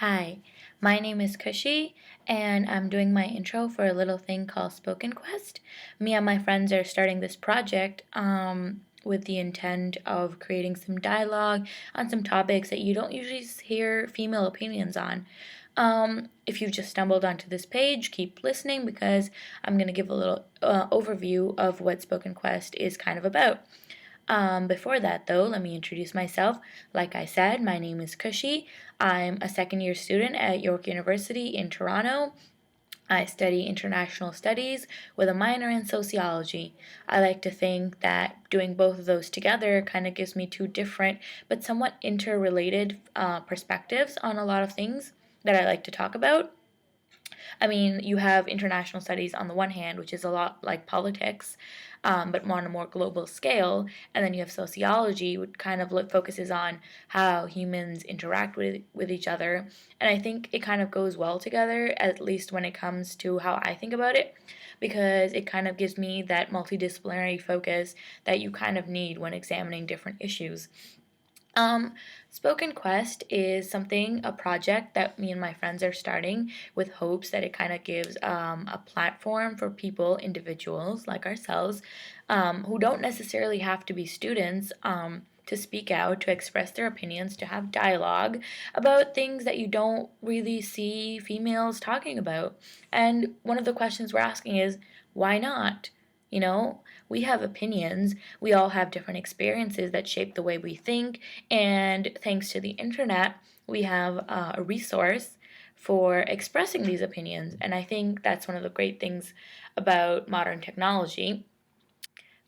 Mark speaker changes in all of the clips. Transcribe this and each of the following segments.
Speaker 1: Hi, my name is Khushy, and I'm doing my intro for a little thing called spokenquest. Me and my friends are starting this project with the intent of creating some dialogue on some topics that you don't usually hear female opinions on. If you've just stumbled onto this page, keep listening because I'm going to give a little overview of what spokenquest is kind of about. Before that, though, let me introduce myself. Like I said, my name is Kushi. I'm a second year student at York University in Toronto. I study international studies with a minor in sociology. I like to think that doing both of those together kind of gives me two different but somewhat interrelated perspectives on a lot of things that I like to talk about. I mean, you have international studies on the one hand, which is a lot like politics, but on a more global scale. And then you have sociology, which kind of focuses on how humans interact with each other. And I think it kind of goes well together, at least when it comes to how I think about it, because it kind of gives me that multidisciplinary focus that you kind of need when examining different issues. Um, Spoken Quest is a project that me and my friends are starting with hopes that it kind of gives a platform for people, individuals like ourselves, who don't necessarily have to be students, to speak out, to express their opinions, to have dialogue about things that you don't really see females talking about. And one of the questions we're asking is, why not? You know, we have opinions, we all have different experiences that shape the way we think, and thanks to the internet, we have a resource for expressing these opinions. And I think that's one of the great things about modern technology.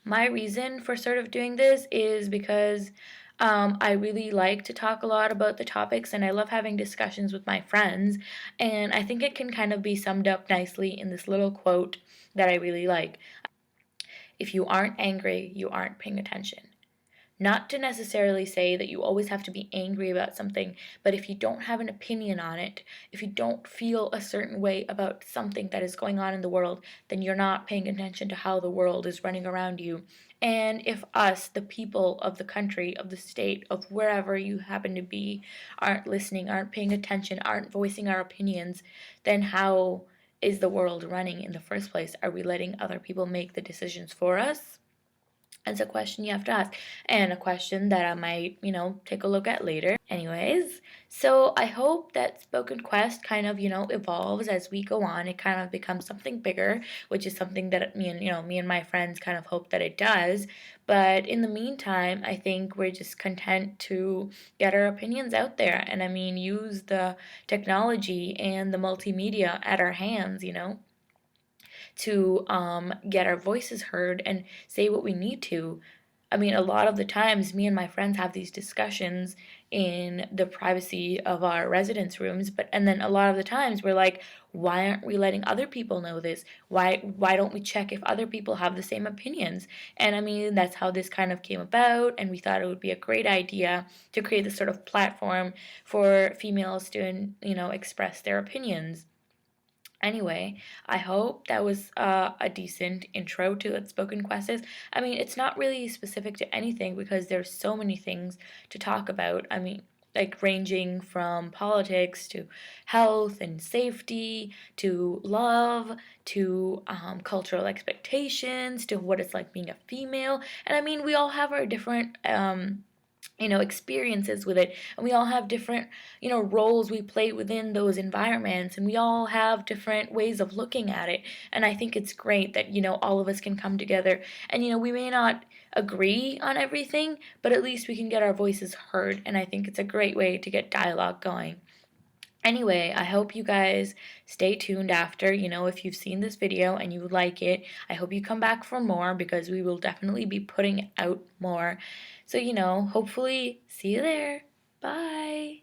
Speaker 1: My reason for sort of doing this is because I really like to talk a lot about the topics and I love having discussions with my friends. And I think it can kind of be summed up nicely in this little quote that I really like. If you aren't angry, you aren't paying attention. Not to necessarily say that you always have to be angry about something, but if you don't have an opinion on it, if you don't feel a certain way about something that is going on in the world, then you're not paying attention to how the world is running around you. And if us, the people of the country, of the state, of wherever you happen to be, aren't listening, aren't paying attention, aren't voicing our opinions, then how is the world running in the first place? Are we letting other people make the decisions for us? It's a question you have to ask, and a question that I might, take a look at later. Anyways, so I hope that Spoken Quest kind of, evolves as we go on. It kind of becomes something bigger, which is something that me and my friends kind of hope that it does. But in the meantime, I think we're just content to get our opinions out there, and I mean, use the technology and the multimedia at our hands, to get our voices heard and say what we need to. I mean, a lot of the times, me and my friends have these discussions in the privacy of our residence rooms, and then a lot of the times we're like, why aren't we letting other people know this? Why don't we check if other people have the same opinions? And I mean, that's how this kind of came about, and we thought it would be a great idea to create this sort of platform for females to, express their opinions. Anyway, I hope that was a decent intro to what Spoken Quest is. I mean, it's not really specific to anything because there's so many things to talk about. I mean, like ranging from politics to health and safety to love to cultural expectations to what it's like being a female. And I mean, we all have our different experiences with it, and we all have different roles we play within those environments, and we all have different ways of looking at it. And I think it's great that all of us can come together, and we may not agree on everything, but at least we can get our voices heard, and I think it's a great way to get dialogue going. Anyway, I hope you guys stay tuned after, if you've seen this video and you like it, I hope you come back for more because we will definitely be putting out more. So, hopefully see you there. Bye.